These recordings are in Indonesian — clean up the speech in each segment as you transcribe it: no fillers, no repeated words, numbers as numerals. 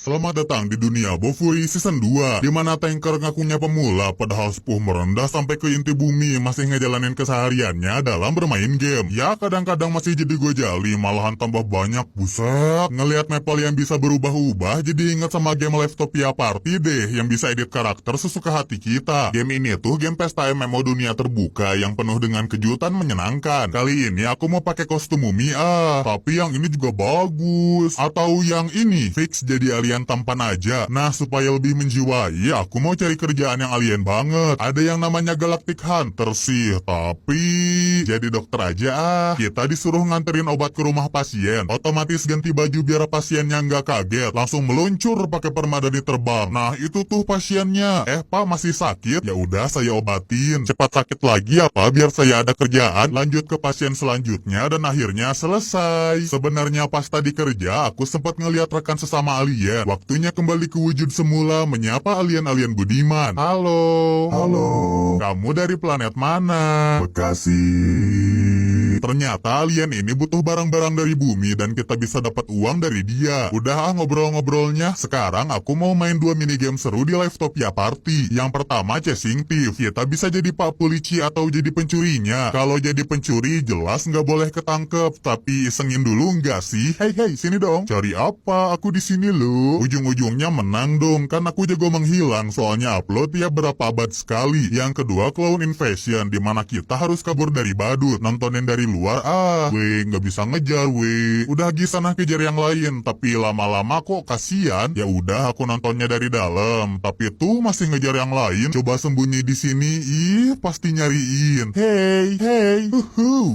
Selamat datang di dunia Bofuri Season 2, di mana tanker ngakunya pemula padahal sepuh merendah sampai ke inti bumi masih ngejalanin kesehariannya dalam bermain game. Ya kadang-kadang masih jadi gojali, malahan tambah banyak, buset. Ngelihat Maple yang bisa berubah-ubah, jadi ingat sama game Livetopia Party deh, yang bisa edit karakter sesuka hati kita. Game ini tuh game pesta MMO dunia terbuka yang penuh dengan kejutan menyenangkan. Kali ini aku mau pakai kostum mumi tapi yang ini juga bagus. Atau yang ini, fix jadi alien tampan aja. Nah, supaya lebih menjiwai, aku mau cari kerjaan yang alien banget. Ada yang namanya Galactic Hunter sih, tapi jadi dokter aja Kita disuruh nganterin obat ke rumah pasien. Otomatis ganti baju biar pasiennya nggak kaget. Langsung meluncur pakai permadani terbang. Nah, itu tuh pasiennya. Pak masih sakit? Ya udah saya obatin. Cepat sakit lagi apa biar saya ada kerjaan. Lanjut ke pasien selanjutnya dan akhirnya selesai. Sebenarnya pas tadi kerja, aku sempat ngeliat rekan sesama alien. Waktunya kembali ke wujud semula menyapa alien-alien budiman. Halo. Halo, Kamu dari planet mana? Bekasi. Ternyata alien ini butuh barang-barang dari bumi dan kita bisa dapat uang dari dia. Udah ngobrol-ngobrolnya. Sekarang aku mau main 2 minigame seru di Livetopia Party. Yang pertama chasing thief. Kita bisa jadi pak polisi atau jadi pencurinya. Kalau jadi pencuri jelas nggak boleh ketangkep. Tapi isengin dulu nggak sih? Hei sini dong. Cari apa? Aku di sini loh. Ujung-ujungnya menang dong. Kan aku jago menghilang. Soalnya upload tiap berapa abad sekali. Yang kedua clown invasion. Dimana kita harus kabur dari badut. Nontonin dari luar nggak bisa ngejar udah sana kejar yang lain tapi lama-lama kok kasihan. Ya udah aku nontonnya dari dalam tapi tuh masih ngejar yang lain. Coba sembunyi di sini, pasti nyariin. Hey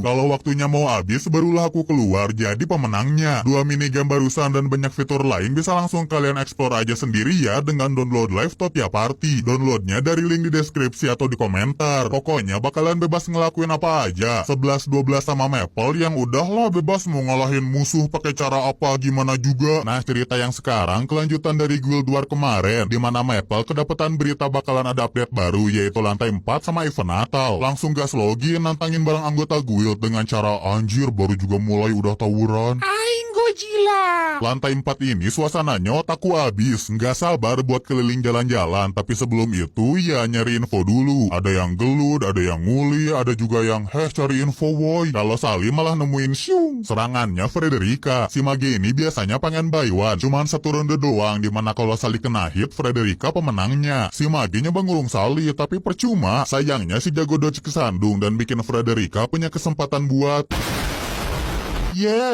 kalau waktunya mau habis barulah aku keluar jadi pemenangnya. 2 minigame barusan dan banyak fitur lain bisa langsung kalian explore aja sendiri ya dengan download Livetopia Party. Downloadnya dari link di deskripsi atau di komentar. Pokoknya bakalan bebas ngelakuin apa aja. 11-12 sama Maple yang udahlah bebas mau ngalahin musuh pakai cara apa gimana juga. Nah, cerita yang sekarang kelanjutan dari Guild War kemarin, di mana Maple kedapetan berita bakalan ada update baru yaitu lantai 4 sama event Natal. Langsung gas login nantangin barang anggota guild dengan cara anjir baru juga mulai udah tawuran. Aing Godzilla. Lantai 4 ini suasananya otakku abis. Nggak sabar buat keliling jalan-jalan. Tapi sebelum itu ya nyari info dulu. Ada yang gelut, ada yang nguli, ada juga yang cari info woy. Kalau Sali malah nemuin syung. Serangannya Frederica. Si Mage ini biasanya pengen buy one. Cuman 1 ronde doang. Dimana kalau Sali kena hit, Frederica pemenangnya. Si Mage nyoba ngurung Sali tapi percuma. Sayangnya si jago dodge kesandung dan bikin Frederica punya kesempatan buat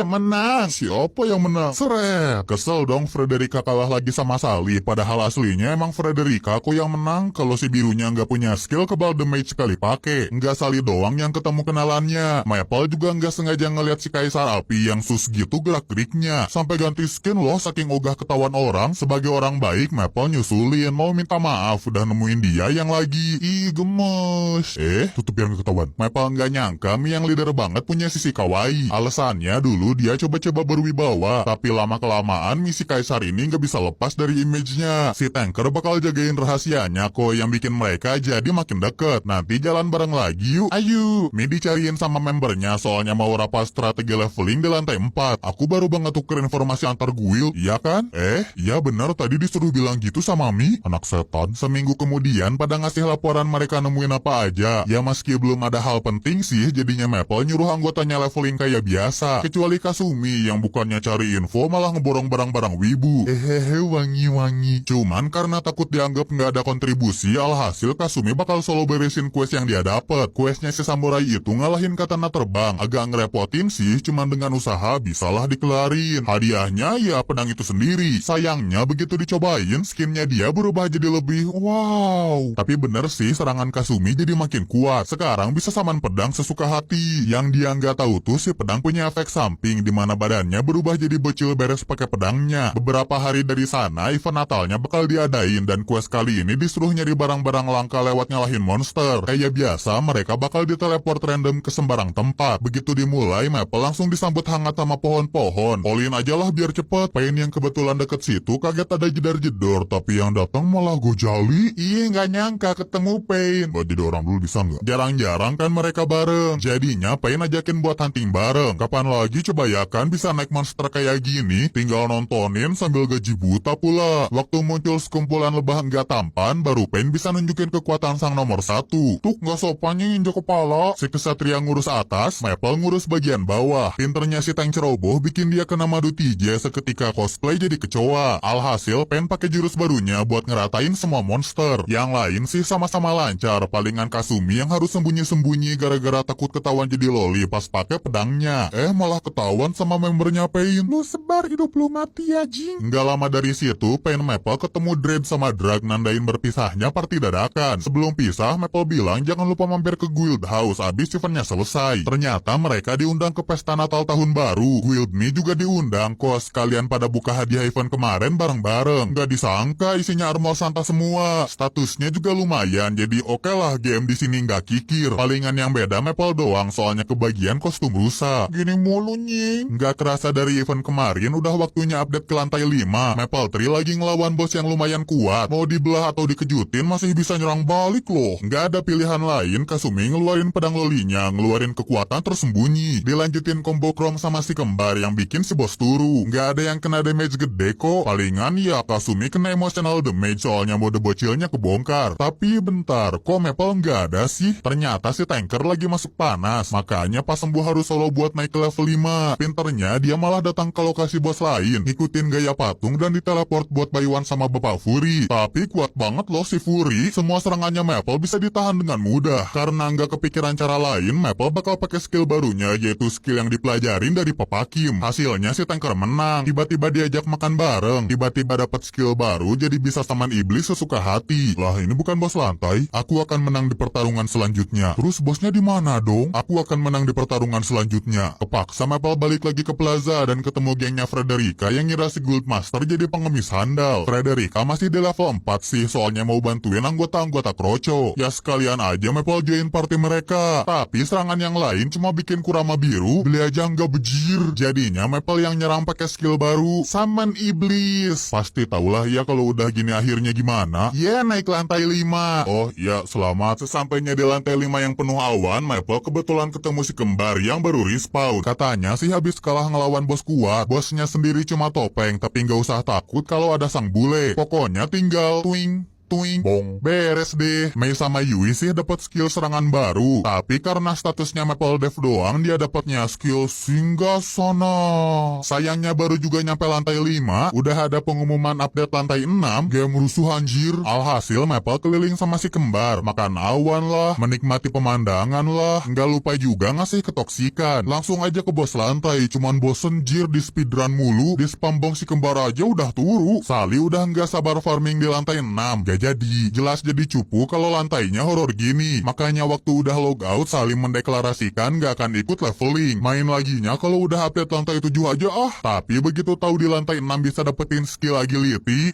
menang. Siapa yang menang? Seret. Kesel dong Frederica kalah lagi sama Sali. Padahal aslinya emang Frederica kok yang menang. Kalau si birunya nggak punya skill kebal damage sekali pake. Nggak Sali doang yang ketemu kenalannya. Maple juga nggak sengaja ngeliat si Kaisar Api yang sus gitu gerak-geriknya. Sampai ganti skin loh saking ogah ketahuan orang. Sebagai orang baik Maple nyusulin. Mau minta maaf udah nemuin dia yang lagi. Gemes. Tutup biar nggak ketahuan. Maple nggak nyangka Mi yang leader banget punya sisi kawaii. Alasannya dulu dia coba-coba berwibawa, tapi lama-kelamaan misi Kaisar ini nggak bisa lepas dari image-nya. Si tanker bakal jagain rahasianya kok yang bikin mereka jadi makin deket. Nanti jalan bareng lagi yuk. Ayo. Mi dicariin sama membernya soalnya mau rapat strategi leveling di lantai 4. Aku baru banget tuker informasi antar guild, iya kan? Iya bener tadi disuruh bilang gitu sama Mi. Anak setan. Seminggu kemudian pada ngasih laporan mereka nemuin apa aja. Ya meski belum ada hal penting sih, jadinya Maple nyuruh anggotanya leveling kayak biasa. Kecuali Kasumi yang bukannya cari info malah ngeborong barang-barang wibu. Wangi-wangi. Cuman karena takut dianggap nggak ada kontribusi, alhasil Kasumi bakal solo beresin quest yang dia dapet. Questnya si samurai itu ngalahin katana terbang. Agak ngerepotin sih, cuman dengan usaha bisalah dikelarin. Hadiahnya ya pedang itu sendiri. Sayangnya begitu dicobain, skinnya dia berubah jadi lebih wow. Tapi bener sih serangan Kasumi jadi makin kuat. Sekarang bisa saman pedang sesuka hati. Yang dia nggak tahu tuh si pedang punya efek samping di mana badannya berubah jadi bocil beres pakai pedangnya. Beberapa hari dari sana event Natalnya bakal diadain dan quest kali ini disuruh nyari barang-barang langka lewat ngalahin monster. Kayak biasa mereka bakal diteleport random ke sembarang tempat. Begitu dimulai Maple langsung disambut hangat sama pohon-pohon. Polin aja lah biar cepet. Pain yang kebetulan deket situ kaget ada jedar-jedor tapi yang datang malah Gojali. Nggak nyangka ketemu Pain. Buat jadi orang dulu bisa nggak? Jarang-jarang kan mereka bareng. Jadinya Pain ajakin buat hunting bareng. Kapan lagi coba ya kan bisa naik monster kayak gini, tinggal nontonin sambil gaji buta pula. Waktu muncul sekumpulan lebah nggak tampan, baru Pain bisa nunjukin kekuatan sang nomor 1. Tuh nggak sopannya injak kepala. Si kesatria ngurus atas, Maple ngurus bagian bawah. Pinternya si tank ceroboh bikin dia kena madu tije seketika cosplay jadi kecoa. Alhasil Pain pakai jurus barunya buat ngeratain semua monster. Yang lain sih sama-sama lancar, palingan Kasumi yang harus sembunyi-sembunyi gara-gara takut ketahuan jadi loli pas pakai pedangnya. Malah ketahuan sama membernya Pain. Lu sebar hidup lu mati ya, Jing. Nggak lama dari situ, Pain Maple ketemu Dread sama Drag nandain berpisahnya party dadakan. Sebelum pisah, Maple bilang jangan lupa mampir ke Guild House abis eventnya selesai. Ternyata mereka diundang ke pesta Natal tahun baru. Guild Me juga diundang kok, sekalian pada buka hadiah event kemarin bareng-bareng. Nggak disangka isinya armor Santa semua. Statusnya juga lumayan, jadi oke lah game di sini nggak kikir. Palingan yang beda Maple doang, soalnya kebagian kostum rusa. Gini mulu, Nying. Nggak kerasa dari event kemarin udah waktunya update ke lantai 5. Maple Tree lagi ngelawan bos yang lumayan kuat. Mau dibelah atau dikejutin masih bisa nyerang balik loh. Nggak ada pilihan lain, Kasumi ngeluarin pedang lolinya, ngeluarin kekuatan tersembunyi. Dilanjutin combo Chrome sama si kembar yang bikin si bos turu. Nggak ada yang kena damage gede kok. Palingan ya Kasumi kena emotional damage soalnya mode bocilnya kebongkar. Tapi bentar, kok Maple nggak ada sih? Ternyata si tanker lagi masuk panas. Makanya pas sembuh harus solo buat naik ke level 5. Pinternya dia malah datang ke lokasi bos lain, ikutin gaya patung dan diteleport buat bayuan sama Bapak Fury. Tapi kuat banget loh si Fury. Semua serangannya Maple bisa ditahan dengan mudah. Karena nggak kepikiran cara lain, Maple bakal pakai skill barunya, yaitu skill yang dipelajarin dari Papa Kim. Hasilnya si tanker menang. Tiba-tiba diajak makan bareng. Tiba-tiba dapat skill baru, jadi bisa saman iblis sesuka hati. Lah ini bukan bos lantai. Aku akan menang di pertarungan selanjutnya. Terus bosnya di mana dong? Aku akan menang di pertarungan selanjutnya. Kepaksa Maple balik lagi ke plaza dan ketemu gengnya Frederica yang ngira si Guildmaster jadi pengemis handal. Frederica masih di level 4 sih, soalnya mau bantuin anggota-anggota Kroco. Ya sekalian aja Maple join party mereka. Tapi serangan yang lain cuma bikin Kurama biru, beli aja nggak bejir. Jadinya Maple yang nyerang pakai skill baru, Summon Iblis. Pasti tahulah ya kalau udah gini akhirnya gimana. Naik lantai 5. Oh ya, selamat. Sesampainya di lantai 5 yang penuh awan, Maple kebetulan ketemu si kembar yang baru respawn. Katanya sih habis kalah ngelawan bos kuat. Bosnya sendiri cuma topeng, tapi nggak usah takut kalau ada sang bule. Pokoknya tinggal twing bong, beres deh. Mei sama Yui sih dapat skill serangan baru, tapi karena statusnya Maple Dev doang, dia dapatnya skill Singgasana. Sayangnya baru juga nyampe lantai 5, udah ada pengumuman update lantai 6, game rusuh anjir. Alhasil Maple keliling sama si kembar, makan awan lah, menikmati pemandangan lah, nggak lupa juga ngasih ketoksikan. Langsung aja ke bos lantai, cuman bosen jir di speedrun mulu, di spam bong si kembar aja udah turu. Sali udah nggak sabar farming di lantai 6, jadi jelas jadi cupu kalau lantainya horor gini. Makanya waktu udah logout saling mendeklarasikan gak akan ikut leveling. Main laginya kalau udah update lantai 7 aja Tapi begitu tahu di lantai 6 bisa dapetin skill agility,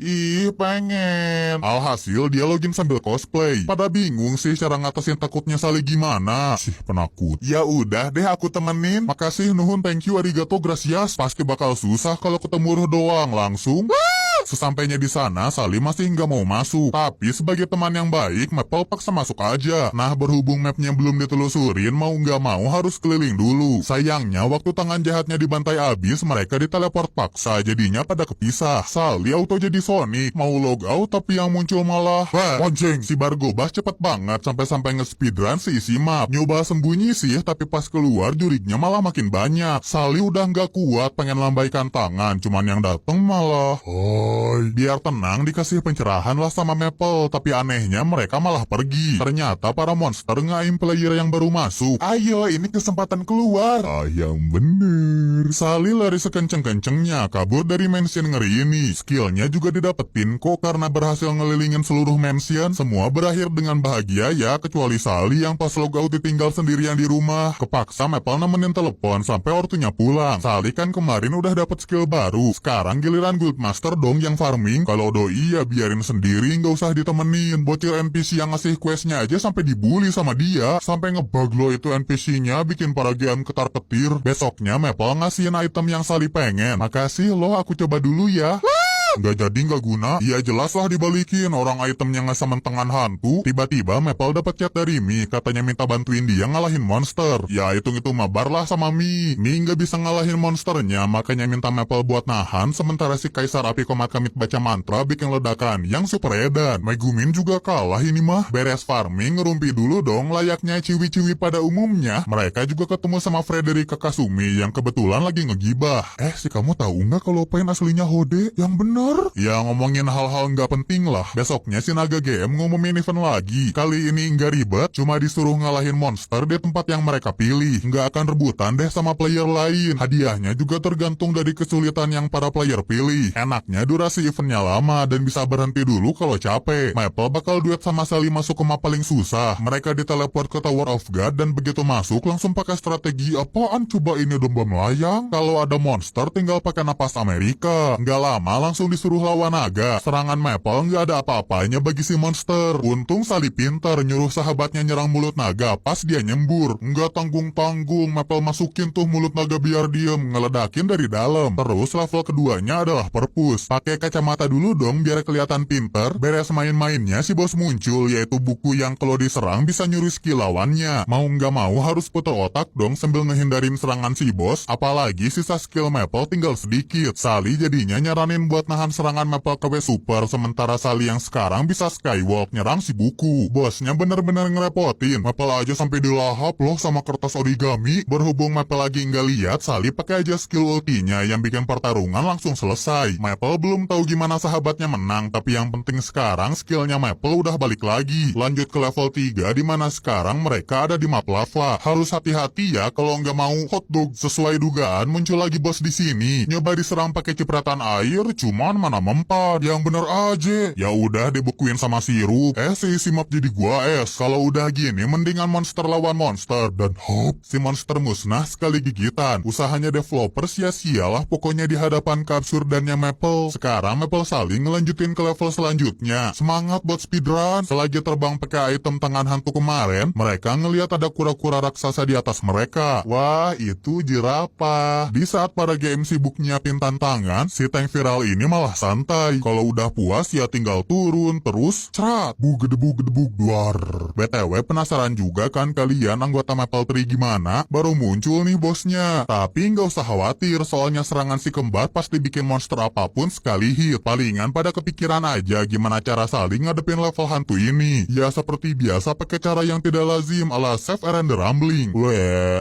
pengen. Alhasil dia login sambil cosplay. Pada bingung sih cara ngatasin takutnya Sali gimana. Penakut. Ya udah deh aku temenin. Makasih nuhun, thank you, arigato, gracias. Pasti bakal susah kalau ketemu doang langsung. Sesampainya di sana, Sali masih nggak mau masuk. Tapi sebagai teman yang baik, Maple paksa masuk aja. Nah, berhubung mapnya belum ditelusurin, mau nggak mau harus keliling dulu. Sayangnya, waktu tangan jahatnya dibantai abis, mereka diteleport paksa, jadinya pada kepisah. Sali auto jadi Sonic, mau logout tapi yang muncul malah... Anjing, si Bargobas cepet banget sampai nge-speedrun seisi map. Nyoba sembunyi sih, tapi pas keluar juriknya malah makin banyak. Sali udah nggak kuat, pengen lambaikan tangan, cuman yang dateng malah... Biar tenang dikasih pencerahan lah sama Maple, tapi anehnya mereka malah pergi. Ternyata para monster ngaim player yang baru masuk. Ayo, ini kesempatan keluar. Yang bener. Sali lari sekenceng-kencengnya kabur dari mansion ngeri ini. Skillnya juga didapetin kok karena berhasil ngelilingin seluruh mansion. Semua berakhir dengan bahagia ya, kecuali Sali yang pas logout ditinggal sendirian di rumah. Kepaksa Maple nemenin telepon sampai ortunya pulang. Sali kan kemarin udah dapet skill baru. Sekarang giliran Guildmaster dong yang farming. Kalau doi ya biarin sendiri, nggak usah ditemenin. Bocil NPC yang ngasih questnya aja sampai dibully sama dia, sampai ngebug lo itu NPC-nya, bikin para GM ketar-ketir. Besoknya Maple ngasihin item yang Sali pengen. Makasih lo, aku coba dulu ya. Nggak jadi nggak guna. Ya jelas lah dibalikin. Orang itemnya nggak sementengan hantu. Tiba-tiba Maple dapat chat dari Mi. Katanya minta bantuin dia ngalahin monster. Ya hitung-hitung mabar lah sama Mi. Mi nggak bisa ngalahin monsternya. Makanya minta Maple buat nahan. Sementara si Kaisar Api Komat Kamit baca mantra bikin ledakan yang super edan. Megumin juga kalah ini mah. Beres farming ngerumpi dulu dong layaknya ciwi-ciwi pada umumnya. Mereka juga ketemu sama Frederica Kasumi yang kebetulan lagi ngegibah. Si kamu tahu nggak kalau Pain aslinya Hode? Yang bener? Ya ngomongin hal-hal nggak penting lah. Besoknya si Naga GM ngumumin event lagi. Kali ini nggak ribet, cuma disuruh ngalahin monster di tempat yang mereka pilih. Nggak akan rebutan deh sama player lain. Hadiahnya juga tergantung dari kesulitan yang para player pilih. Enaknya durasi eventnya lama dan bisa berhenti dulu kalau capek. Maple bakal duet sama Sally masuk ke map paling susah. Mereka diteleport ke Tower of God dan begitu masuk langsung pakai strategi apaan coba ini domba melayang? Kalau ada monster tinggal pakai napas Amerika. Nggak lama langsung disuruh lawan naga. Serangan Maple nggak ada apa-apanya bagi si monster. Untung Sally pintar nyuruh sahabatnya nyerang mulut naga pas dia nyembur. Nggak tanggung-tanggung Maple masukin tuh mulut naga biar diem, ngeledakin dari dalam. Terus level keduanya adalah perpus. Pakai kacamata dulu dong biar kelihatan pinter. Beres main-mainnya si bos muncul, yaitu buku yang kalau diserang bisa nyuri skill lawannya. Mau nggak mau harus putar otak dong sambil ngehindarin serangan si bos. Apalagi sisa skill Maple tinggal sedikit. Sally jadinya nyaranin buat nahan serangan Maple ke W Super, sementara Sally yang sekarang bisa skywalk nyerang si buku. Bosnya bener-bener ngerepotin. Maple aja sampai dilahap loh sama kertas origami. Berhubung Maple lagi nggak lihat, Sally pakai aja skill ultinya yang bikin pertarungan langsung selesai. Maple belum tahu gimana sahabatnya menang, tapi yang penting sekarang skillnya Maple udah balik lagi. Lanjut ke level 3 di mana sekarang mereka ada di map lava. Harus hati-hati ya kalau nggak mau hotdog. Sesuai dugaan muncul lagi bos di sini. Nyoba diserang pakai cipratan air, cuman mana mempan. Yang bener aja. Ya udah dibekuin sama sirup. Si map jadi gua es. Kalau udah gini mendingan monster lawan monster. Dan hop, si monster musnah sekali gigitan. Usahanya developer sia-sialah pokoknya di hadapan Kapsur dan yang Maple. Sekarang Maple saling ngelanjutin ke level selanjutnya. Semangat buat speedrun. Selagi terbang pakai item tangan hantu kemarin, mereka ngelihat ada kura-kura raksasa di atas mereka. Wah, itu jerapah. Di saat para GM sibuk nyiapin tantangan, si tank viral ini malah santai. Kalau udah puas ya tinggal turun, terus cerat, bugedebug duar. BTW penasaran juga kan kalian anggota Maple Tree gimana? Baru muncul nih bosnya. Tapi nggak usah khawatir, soalnya serangan si kembar pasti bikin monster apapun sekali hit. Palingan pada kepikiran aja gimana cara saling ngadepin level hantu ini. Ya seperti biasa pakai cara yang tidak lazim ala save and rumbling.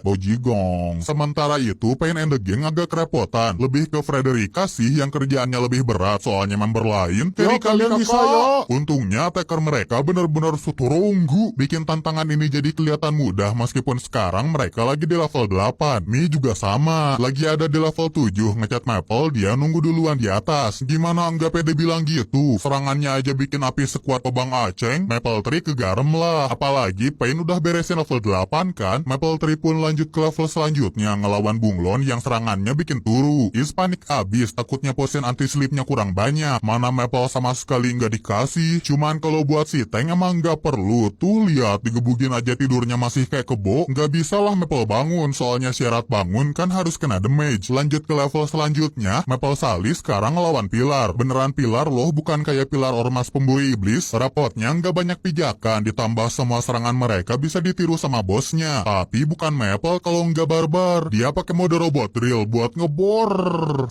Bojigong. Sementara itu Pain and the Gang agak kerepotan. Lebih ke Frederica sih yang kerjaannya lebih berat, soalnya member lain kalian bisa ya. Untungnya attacker mereka benar-benar suturunggu. Bikin tantangan ini jadi kelihatan mudah meskipun sekarang mereka lagi di level 8. Mi juga sama. Lagi ada di level 7 ngecat Maple, dia nunggu duluan di atas. Gimana nggak pede bilang gitu? Serangannya aja bikin api sekuat Obang Aceng. Maple Tree kegarem lah. Apalagi Pain udah beresin level 8 kan. Maple Tree pun lanjut ke level selanjutnya ngelawan Bunglon yang serangannya bikin turu. Is panik abis, takutnya potion anti-sleepnya kurang banyak. Mana Maple sama sekali nggak dikasih. Cuman kalau buat si tank emang nggak perlu. Tuh lihat, digebugin aja tidurnya masih kayak kebo. Nggak bisa lah Maple bangun, soalnya syarat bangun kan harus kena damage. Lanjut ke level selanjutnya, Maple Sally sekarang ngelawan pilar. Beneran pilar loh, bukan kayak pilar ormas pemburu iblis. Rapotnya nggak banyak pijakan, ditambah semua serangan mereka bisa ditiru sama bosnya. Tapi bukan Maple kalau nggak barbar. Dia pakai mode robot drill buat ngebor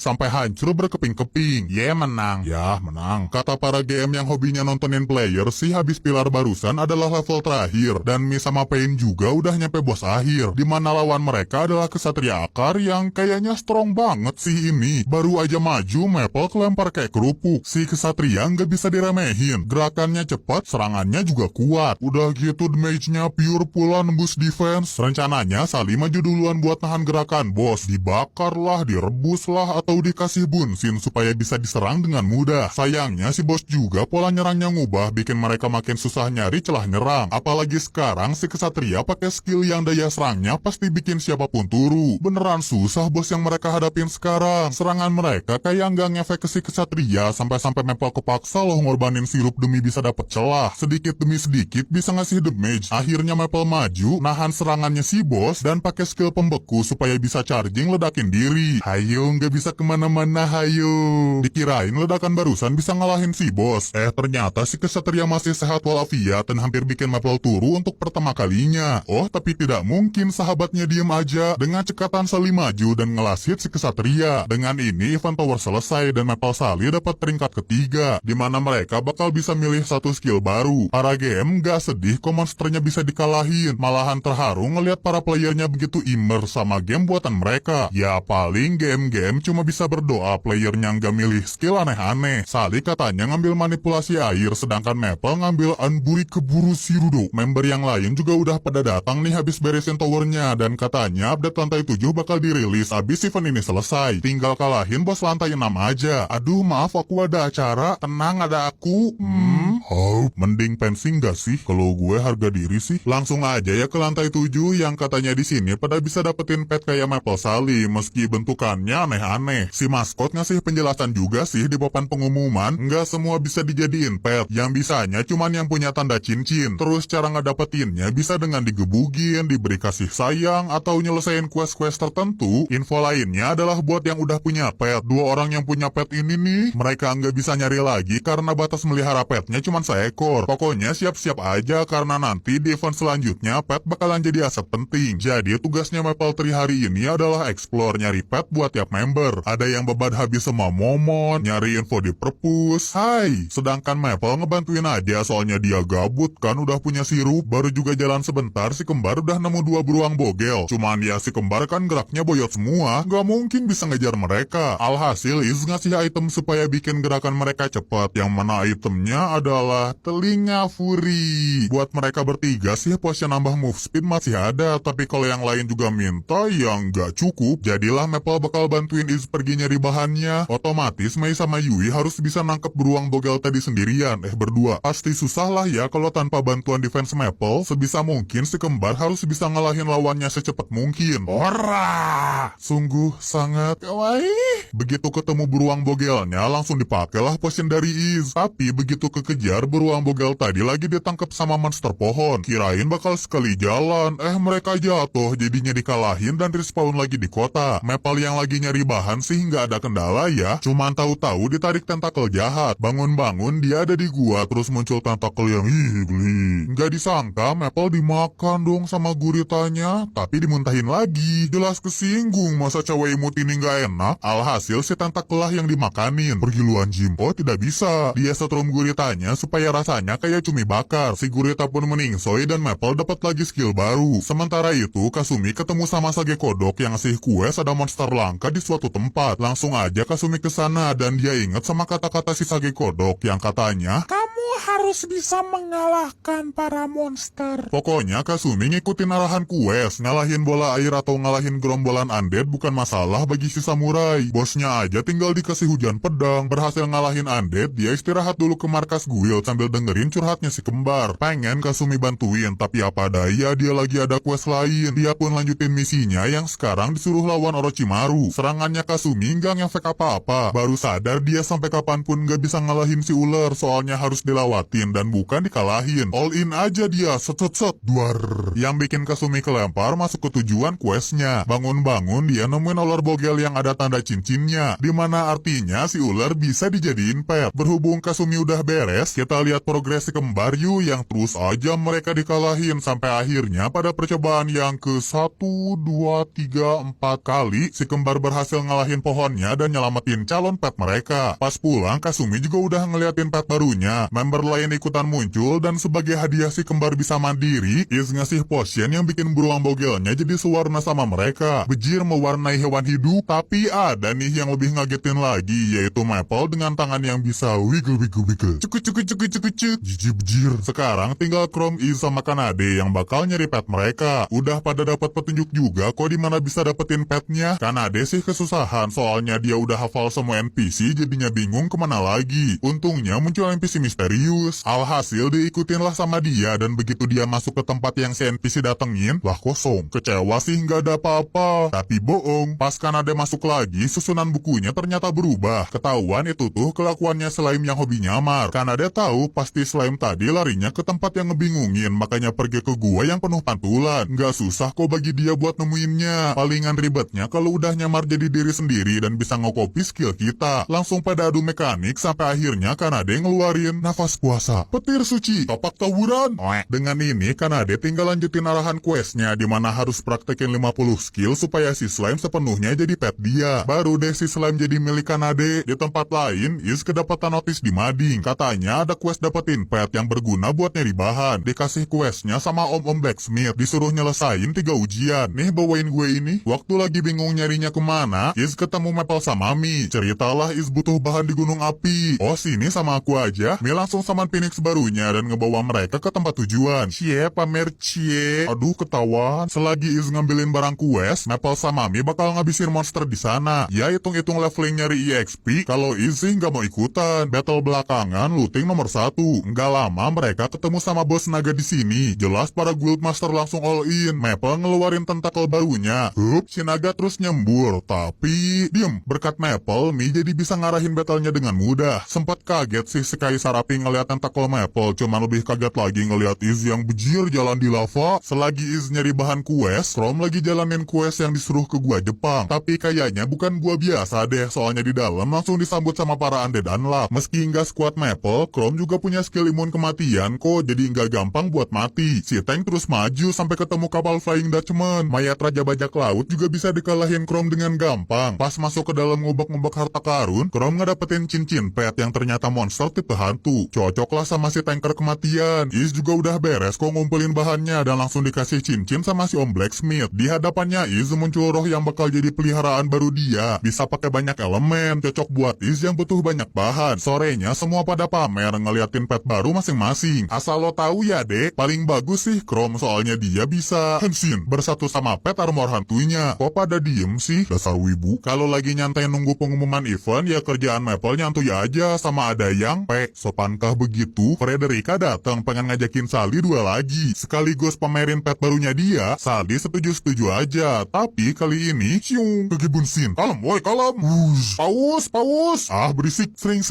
sampai hancur berkeping-keping. Menang. Ya, menang. Kata para GM yang hobinya nontonin player sih, habis pilar barusan adalah level terakhir. Dan Mi sama Pain juga udah nyampe bos akhir. Dimana lawan mereka adalah kesatria akar yang kayaknya strong banget sih ini. Baru aja maju, Maple kelempar kayak kerupuk. Si kesatria nggak bisa diremehin. Gerakannya cepat, serangannya juga kuat. Udah gitu damage-nya pure pula nembus defense. Rencananya Sally maju duluan buat nahan gerakan bos. Dibakar lah, direbus lah, atau dikasih bunsin supaya bisa diserang dengan mudah. Sayangnya si bos juga pola nyerangnya ngubah, bikin mereka makin susah nyari celah nyerang. Apalagi sekarang si kesatria pakai skill yang daya serangnya pasti bikin siapapun turu. Beneran susah bos yang mereka hadapin sekarang. Serangan mereka kayak nggak ngefek ke si kesatria, sampai-sampai Maple kepaksa loh ngorbanin sirup demi bisa dapet celah. Sedikit demi sedikit bisa ngasih damage. Akhirnya Maple maju, nahan serangannya si bos, dan pakai skill pembeku supaya bisa charging ledakin diri. Hayo, nggak bisa kemana-mana, hayo. dikirain ledakan barusan bisa ngalahin si bos. Ternyata si kesatria masih sehat walafiat dan hampir bikin Maple turu untuk pertama kalinya. Oh, tapi tidak mungkin sahabatnya diem aja. Dengan cekatan Sally maju dan ngelasit si kesatria. Dengan ini event tower selesai dan Maple Sally dapat peringkat ketiga, di mana mereka bakal bisa milih satu skill baru. Para game gak sedih kok monsternya bisa dikalahin, malahan terharu ngelihat para playernya begitu immerse sama game buatan mereka. Ya paling game-game cuma bisa berdoa playernya nggak milih skill aneh-aneh. Sally katanya ngambil manipulasi air, sedangkan Maple ngambil Anburi Keburu Sirudo. Member yang lain juga udah pada datang nih habis beresin towernya, dan katanya update lantai 7 bakal dirilis abis event ini selesai. Tinggal kalahin bos lantai 6 aja. Aduh maaf aku ada acara, tenang ada aku. Mending pensing gak sih? Kalau gue harga diri sih. Langsung aja ya ke lantai 7 yang katanya di sini pada bisa dapetin pet kayak Maple Sally meski bentukannya aneh-aneh. Si maskot ngasih penjelasan juga sih di papan pengumuman, nggak semua bisa dijadiin pet. Yang bisanya cuman yang punya tanda cincin. Terus cara ngedapetinnya bisa dengan digebugin, diberi kasih sayang, atau nyelesain quest-quest tertentu. Info lainnya adalah buat yang udah punya pet. 2 orang yang punya pet ini nih, mereka nggak bisa nyari lagi karena batas melihara petnya cuman seekor. Pokoknya siap-siap aja karena nanti di event selanjutnya pet bakalan jadi aset penting. Jadi tugasnya Maple Tree hari ini adalah explore nyari pet buat tiap member. Ada yang beban habis sama momon, nyari info di perpus. Sedangkan Maple ngebantuin aja soalnya dia gabut kan udah punya sirup. Baru juga jalan sebentar si kembar udah nemu 2 beruang bogel. Cuman ya si kembar kan geraknya boyot semua, gak mungkin bisa ngejar mereka. Alhasil Iz ngasih item supaya bikin gerakan mereka cepat. Yang mana itemnya adalah telinga Fury. Buat mereka bertiga sih potion nambah move speed masih ada, tapi kalau yang lain juga minta yang gak cukup. Jadilah Maple bakal bantuin Iz pergi nyari bahannya. Otomatis Mei sama Yui harus bisa nangkep beruang bogel tadi sendirian, berdua. Pasti susah lah ya kalau tanpa bantuan defense Maple. Sebisa mungkin si kembar harus bisa ngalahin lawannya secepat mungkin. Ora! Sungguh sangat kawaii. Begitu ketemu beruang bogelnya langsung dipakailah potion dari Iz. Tapi begitu kekejar beruang bogel tadi lagi ditangkap sama monster pohon. Kirain bakal sekali jalan, mereka jatuh jadinya dikalahin dan respawn lagi di kota. Maple yang lagi nyari bahan sih nggak ada kendala ya, cuman tahu-tahu ditarik tentakel jahat. Bangun-bangun dia ada di gua terus muncul tentakel yang geli. Nggak disangka Maple dimakan dong sama guritanya, tapi dimuntahin lagi. Jelas kesinggung masa cewek imut ini nggak enak. Alhasil si tentakel lah yang dimakanin. Pergi luan Jim. Oh tidak bisa, dia setrum guritanya supaya rasanya kayak cumi bakar. Si gurita pun meningsoi dan Maple dapat lagi skill baru. Sementara itu Kasumi ketemu sama Sage Kodok yang ngasih quest ada monster langka di suatu tempat. Langsung aja Kasumi kesana dan dia inget sama kata-kata si Sage Kodok yang katanya, Kamu harus bisa mengalahkan para monster. pokoknya Kasumi ngikutin arahan quest. Ngalahin bola air atau ngalahin gerombolan undead bukan masalah bagi si samurai. Bosnya aja tinggal dikasih hujan pedang. Berhasil ngalahin undead, dia istirahat dulu ke markas guild sambil dengerin curhatnya si kembar. Pengen Kasumi bantuin, tapi apa daya dia lagi ada quest lain. Dia pun lanjutin misinya yang sekarang disuruh lawan Orochimaru. Serangannya Kasumi nggak ngefek apa-apa. Baru sadar dia sampai kapanpun nggak bisa ngalahin si ular, soalnya harus dilawatin dan bukan dikalahin. All in aja dia, set duar. Yang bikin Kasumi kelempar masuk ke tujuan questnya. Bangun-bangun dia nemuin ular bogel yang ada tanda cincinnya, dimana artinya si ular bisa dijadiin pet. Berhubung Kasumi udah beres, kita lihat progresi kembar Yu yang terus aja mereka dikalahin sampai akhirnya pada percobaan yang ke 1, 2, 3, 4 kali si kembar berhasil ngalahin pohonnya dan nyelamatin calon pet mereka. Pas pulang Kasumi juga udah ngeliatin pet barunya. Member lain ikutan muncul dan sebagai hadiah si kembar bisa mandiri, Iz ngasih potion yang bikin beruang bogelnya jadi sewarna sama mereka. Bejir mewarnai hewan hidup, tapi ada nih yang lebih ngagetin lagi, yaitu Maple dengan tangan yang bisa wiggle. Cuk. Jijik bejir. Sekarang tinggal Chrome Iz sama Kanade yang bakal nyari pet mereka. Udah pada dapat petunjuk juga kok dimana bisa dapetin petnya. Kanade sih kesusahan soalnya dia udah hafal semua NPC jadinya bingung kemana lagi. Untungnya muncul NPC misterius serius. Alhasil diikutinlah sama dia, dan begitu dia masuk ke tempat yang si NPC datengin, lah kosong. Kecewa sih nggak ada apa-apa. Tapi bohong, pas Kanade masuk lagi, susunan bukunya ternyata berubah. Ketahuan itu tuh kelakuannya slime yang hobi nyamar. Kanade tahu pasti slime tadi larinya ke tempat yang ngebingungin, makanya pergi ke gua yang penuh pantulan. Nggak susah kok bagi dia buat nemuinnya. Palingan ribetnya kalau udah nyamar jadi diri sendiri dan bisa nge-copy skill kita. Langsung pada adu mekanik sampai akhirnya Kanade ngeluarin nafas puasa, petir suci, topak tawuran. Dengan ini Kanade tinggal lanjutin arahan questnya, dimana harus praktekin 50 skill supaya si slime sepenuhnya jadi pet dia. Baru deh si slime jadi milik Kanade. Di tempat lain, Is kedapatan notis di mading. Katanya ada quest dapetin pet yang berguna buat nyari bahan. Dikasih questnya sama om-om blacksmith, disuruh nyelesain 3 ujian. Nih bawain gue ini. Waktu lagi bingung nyarinya kemana, Is ketemu Maple sama Mi. Ceritalah Is butuh bahan di gunung api. Oh sini sama aku aja. Mi langsung saman Phoenix barunya dan ngebawa mereka ke tempat tujuan. Cie pamer cie. Aduh ketahuan. Selagi Is ngambilin barang quest, Maple sama Mi bakal ngabisin monster di sana. Ya hitung-hitung leveling nyari EXP. Kalau Is sih nggak mau ikutan. Battle belakangan looting nomor 1. Nggak lama mereka ketemu sama bos naga di sini. Jelas para guildmaster langsung all in. Maple ngeluarin tentakel barunya. Hup, si naga terus nyembur. Tapi diem, berkat Maple, Mi jadi bisa ngarahin battlenya dengan mudah. Sempat kaget sih si Kaisar Api ngeliat tentakel Maple, cuman lebih kaget lagi ngeliat Is yang bejir jalan di lava. Selagi Is nyari bahan quest, Chrome lagi jalanin quest yang disuruh ke gua Jepang. Tapi kayaknya bukan gua biasa deh, soalnya di dalam langsung disambut sama para undead unlock. Meski nggak sekuat Maple, Chrome juga punya skill imun kematian kok, jadi nggak gampang buat mati. Si Tank terus maju sampai ketemu kapal Flying Dutchman. Mayat Raja Bajak Laut juga bisa dikalahin Chrome dengan gampang. Pas masuk ke dalam ngubek-ngubek harta karun, Chrome ngedapetin cincin pet yang ternyata monster tipe hantu. Cocoklah sama si tanker kematian. Is juga udah beres kok ngumpulin bahannya dan langsung dikasih cincin sama si Om Blacksmith. Di hadapannya Is muncul roh yang bakal jadi peliharaan baru dia. Bisa pakai banyak elemen, cocok buat Is yang butuh banyak bahan. Sorenya semua pada pamer ngeliatin pet baru masing-masing. Asal lo tahu ya dek, paling bagus sih Chrome soalnya dia bisa Henshin bersatu sama pet armor hantunya. Kok pada diem sih? Dasar wibu. Kalau lagi nyantai nunggu pengumuman event, ya kerjaan Maple nyantuy aja sama ada yang sopankah begitu? Frederica datang pengen ngajakin Sally dua lagi. Sekaligus pamerin pet barunya dia. Sally setuju-setuju aja. Tapi kali ini, ciung, kegibunsin. Kalem, woi kalem. Paus. Ah berisik, sering.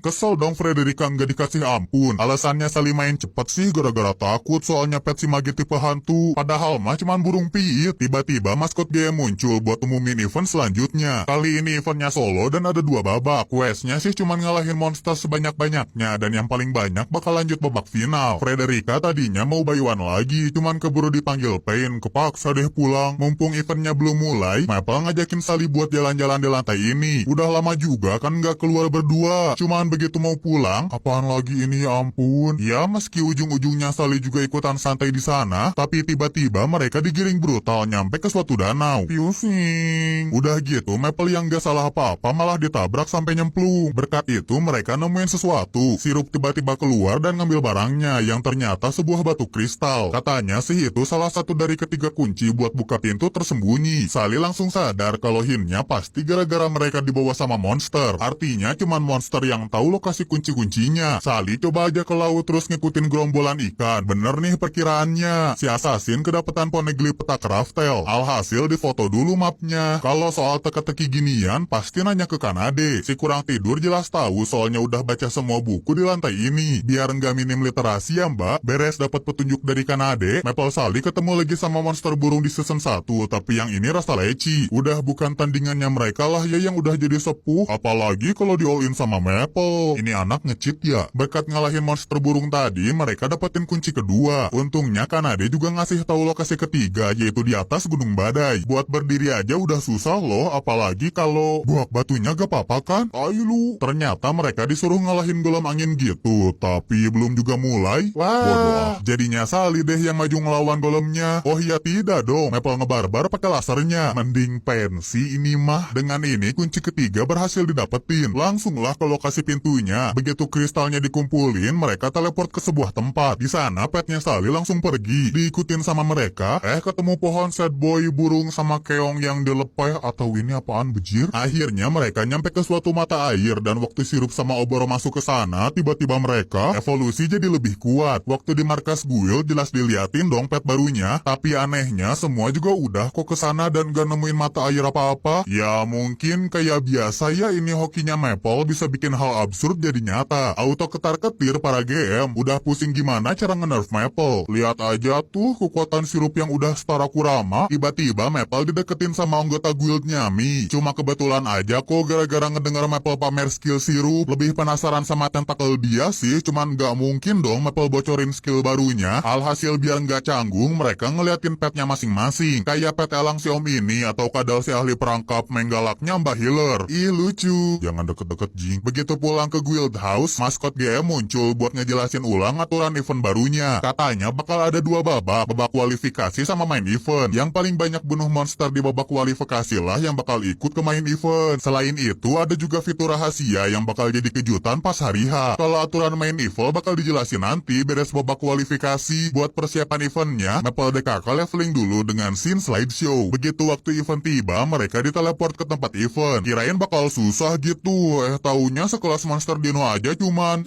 Kesel dong Frederica nggak dikasih ampun. Alasannya Sally main cepet sih gara-gara takut soalnya pet si Magi tipe hantu. Padahal mah cuman burung piit. Tiba-tiba maskot dia muncul buat umumin event selanjutnya. Kali ini eventnya solo dan ada 2 babak. Questnya sih cuman ngalahin monster sebanyak-banyaknya dan yang paling banyak bakal lanjut babak final. Frederica tadinya mau bayuan lagi, cuman keburu dipanggil Pain, kepaksa deh pulang. Mumpung eventnya belum mulai, Maple ngajakin Sally buat jalan-jalan di lantai ini. Udah lama juga kan nggak keluar berdua. Cuman begitu mau pulang, apaan lagi ini ya ampun. Ya meski ujung-ujungnya Sally juga ikutan santai di sana, tapi tiba-tiba mereka digiring brutal nyampe ke suatu danau. Pusing. Udah gitu Maple yang gak salah apa-apa malah ditabrak sampai nyemplung. Berkat itu mereka nemuin sesuatu. Sirup tiba-tiba keluar dan ngambil barangnya yang ternyata sebuah batu kristal. Katanya sih itu salah satu dari ketiga kunci buat buka pintu tersembunyi. Sally langsung sadar kalau hinnya pasti gara-gara mereka dibawa sama monster. Artinya cuman monster yang tahu lokasi kunci-kuncinya. Sally coba aja ke laut terus ngikutin gerombolan ikan. Bener nih perkiraannya. Si assassin kedapatan poneglyph peta Craftel. Alhasil difoto dulu mapnya. Kalau soal teka-teki ginian pasti nanya ke Kanade. Si kurang tidur jelas tahu soalnya udah baca semua buku di lantai ini. Biar nggak minim literasi ya mbak. Beres dapat petunjuk dari Kanade, Maple Sally ketemu lagi sama monster burung di season 1. Tapi yang ini rasa leci. Udah bukan tandingannya mereka lah ya yang udah jadi sepuh. Apalagi kalau di all in sama Maple. Ini anak nge-cheat ya. Berkat ngalahin monster burung tadi, mereka dapetin kunci kedua. Untungnya Kanade juga ngasih tahu lokasi ketiga, yaitu di atas Gunung Badai. Buat berdiri aja udah susah loh, apalagi kalau buak batunya gak apa-apa kan? Ayo. Ternyata mereka disuruh ngalahin gelombang angin gitu, tapi belum juga mulai. Bodoh. Jadinya Sally deh yang maju ngelawan golemnya. Oh iya tidak dong, Maple ngebarbar pakai lasernya. Mending pensi ini mah. Dengan ini kunci ketiga berhasil didapetin. Langsunglah ke lokasi pintunya. Begitu kristalnya dikumpulin, mereka teleport ke sebuah tempat. Di sana petnya Sally langsung pergi. Diikutin sama mereka, ketemu pohon sad boy burung sama keong yang dilepeh. Atau ini apaan bejir? Akhirnya mereka nyampe ke suatu mata air dan waktu sirup sama oboro masuk ke sana, tiba-tiba mereka evolusi jadi lebih kuat. Waktu di markas guild jelas diliatin dong pet barunya, tapi anehnya semua juga udah kok kesana dan gak nemuin mata air apa-apa. Ya mungkin kayak biasa ya, ini hokinya Maple bisa bikin hal absurd jadi nyata. Auto ketar-ketir para GM, udah pusing gimana cara nge-nerf Maple. Lihat aja tuh kekuatan sirup yang udah setara Kurama, tiba-tiba Maple dideketin sama anggota guildnya Mi. Cuma kebetulan aja kok gara-gara ngedenger Maple pamer skill sirup. Lebih penasaran sama tentakel dia sih, cuman gak mungkin dong Maple bocorin skill barunya. Alhasil biar gak canggung, mereka ngeliatin petnya masing-masing. Kayak pet elang si Om ini atau kadal si ahli perangkap menggalaknya Mbah Healer. Ih lucu. Jangan deket-deket Jing. Begitu pulang ke guild house, maskot GM muncul buat ngejelasin ulang aturan event barunya. Katanya bakal ada 2 babak kualifikasi sama main event. Yang paling banyak bunuh monster di babak kualifikasi lah yang bakal ikut ke main event. Selain itu ada juga fitur rahasia yang bakal jadi kejutan pas hari H. Kalau aturan main event bakal dijelasin nanti beres babak kualifikasi. Buat persiapan eventnya, Maple DKK leveling dulu dengan scene slideshow. Begitu waktu event tiba, mereka diteleport ke tempat event. Kirain bakal susah gitu, taunya sekelas monster dino aja cuman...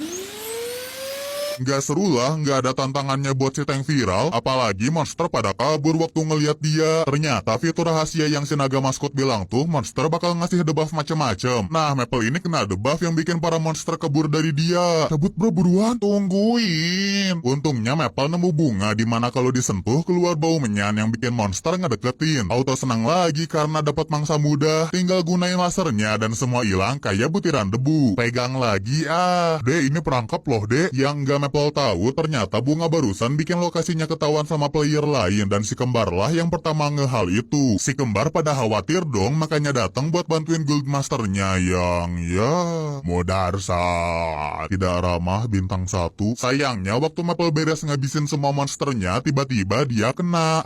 Nggak seru lah, nggak ada tantangannya buat si tank viral, apalagi monster pada kabur waktu ngeliat dia. Ternyata fitur rahasia yang si naga maskot bilang tuh, monster bakal ngasih debuff macem-macem. Nah, Maple ini kena debuff yang bikin para monster kabur dari dia. Cabut bro, buruan, tungguin. Untungnya Maple nemu bunga dimana kalau disentuh keluar bau menyan yang bikin monster ngedeketin. Auto senang lagi karena dapat mangsa muda, tinggal gunain lasernya dan semua hilang kayak butiran debu. Pegang lagi Dek ini perangkap loh dek, yang nggak Maple tahu ternyata bunga barusan bikin lokasinya ketahuan sama player lain dan si kembar lah yang pertama ngehal itu. Si kembar pada khawatir dong makanya datang buat bantuin guildmasternya yang ya Modarsat. Tidak ramah bintang 1. Sayangnya waktu Maple beres ngabisin semua monsternya tiba-tiba dia kena.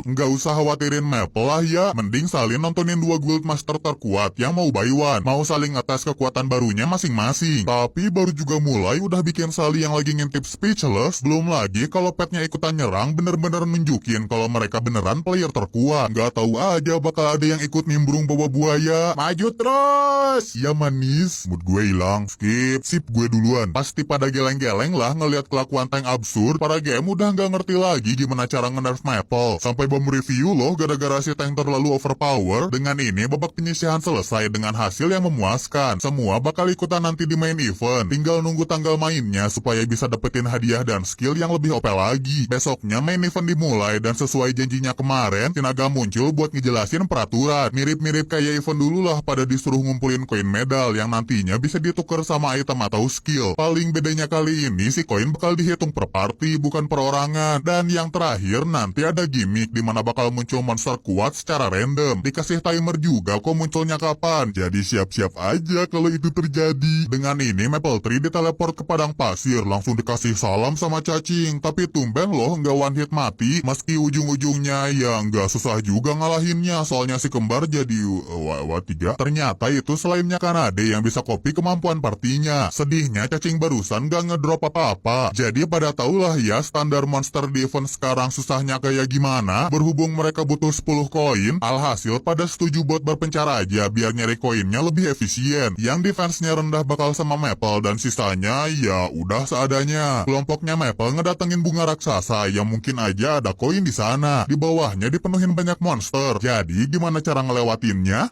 Nggak usah khawatirin Maple lah ya, mending salin nontonin 2 guildmaster terkuat yang mau buy one, mau saling ngetes kekuatan barunya masing-masing. Tapi baru juga mulai udah bikin Sally yang lagi ngintip speechless. Belum lagi kalau petnya ikutan nyerang bener-bener nunjukin kalau mereka beneran player terkuat. Nggak tahu aja bakal ada yang ikut nimbrung bawa buaya. Maju terus! Ya manis, mood gue hilang. Skip, sip gue duluan. Pasti pada geleng-geleng lah ngelihat kelakuan tank absurd. Para game udah nggak ngerti lagi gimana cara nge-nerf Maple. Sampai bom review loh gara-gara si tank terlalu overpower. Dengan ini babak penyisihan selesai dengan hasil yang memuaskan. Semua bakal ikutan nanti di main event. Tinggal nunggu tanggal mainnya supaya bisa dapetin hadiah dan skill yang lebih OP lagi. Besoknya main event dimulai dan sesuai janjinya kemarin, Sinaga muncul buat ngejelasin peraturan. Mirip-mirip kayak event dulu lah pada disuruh ngumpulin koin medal yang nantinya bisa ditukar sama item atau skill. Paling bedanya kali ini si koin bakal dihitung per party bukan perorangan. Dan yang terakhir nanti ada gimmick dimana bakal muncul monster kuat secara random. Dikasih timer juga kok munculnya kapan. Jadi siap-siap aja kalau itu terjadi. Dengan ini Maple Tree diteleport ke padang pasir, langsung dikasih salam sama cacing. Tapi tumben loh nggak one hit mati, meski ujung-ujungnya ya nggak susah juga ngalahinnya, soalnya si kembar jadi 3. Ternyata itu selainnya Kanade yang bisa copy kemampuan partinya. Sedihnya cacing barusan nggak ngedrop apa-apa. Jadi pada tahulah ya standar monster di event sekarang susahnya kayak gimana. Berhubung mereka butuh 10 koin, alhasil pada setuju buat berpencar aja biar nyari koinnya lebih efisien. Yang defense-nya rendah bakal sama Maple dan sisanya ya udah seadanya. Kelompoknya Maple ngedatengin bunga raksasa yang mungkin aja ada koin di sana. Di bawahnya dipenuhin banyak monster. Jadi gimana cara ngelewatinnya?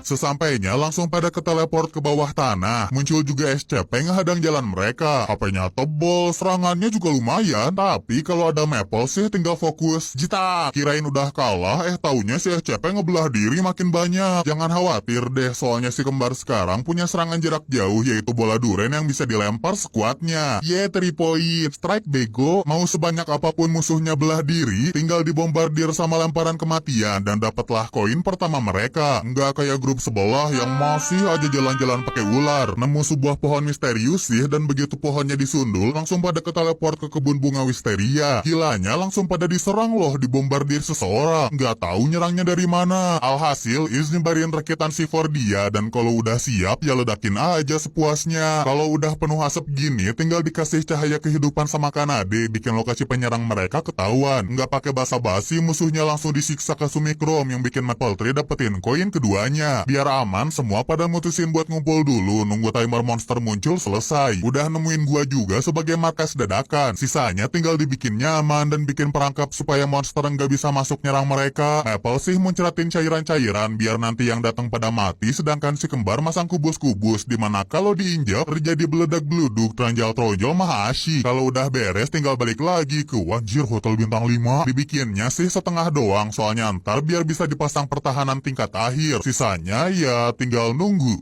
Sesampainya langsung pada keteleport ke bawah tanah. Muncul juga SCP ngehadang jalan mereka. HP-nya tebel, serangannya juga lumayan. Tapi kalau ada Maple sih tinggal fokus. Jitak, kirain udah kalah, taunya si SCP ngebelah diri makin banyak. Jangan khawatir deh, soalnya si kembar sekarang punya serangan jarak jauh, yaitu bola duren yang bisa dilempar sekuatnya. 3 point, strike bego. Mau sebanyak apapun musuhnya belah diri, tinggal dibombardir sama lemparan kematian dan dapatlah koin pertama mereka. Nggak kayak grup sebelah yang masih aja jalan-jalan pakai ular. Nemu sebuah pohon misterius sih, dan begitu pohonnya disundul langsung pada keteleport ke kebun bunga wisteria. Gilanya langsung pada diserang loh, dibombardir seseorang. Nggak tahu nyerangnya dari mana. Alhasil Is nyebarin rakitan C4 dia, dan kalau udah siap ya ledakin aja sepuasnya. Kalau udah penuh asap gini tinggal dikasih cahaya kehidupan sama Kanade, bikin lokasi penyerang mereka ketahuan. Nggak pakai basa-basi, musuhnya langsung disiksa ke Sumikrom yang bikin Maple Tree dapetin koin keduanya. Biar aman, semua pada mutusin buat ngumpul dulu, nunggu timer monster muncul selesai. Udah nemuin gua juga sebagai markas dadakan. Sisanya tinggal dibikin nyaman dan bikin perangkap supaya monster nggak bisa masuk nyerang mereka. Maple sih muncratin cairan-cairan biar nanti yang datang pada mati, sedangkan si kembar masang kubus-kubus dimana kalau diinjak terjadi beledak-beluduk, teranjal-tronjol mah asyik. Kalau udah beres tinggal balik lagi ke wajir hotel bintang 5. Dibikinnya sih setengah doang, soalnya ntar biar bisa dipasang pertahanan tingkat akhir. Sisanya ya tinggal nunggu.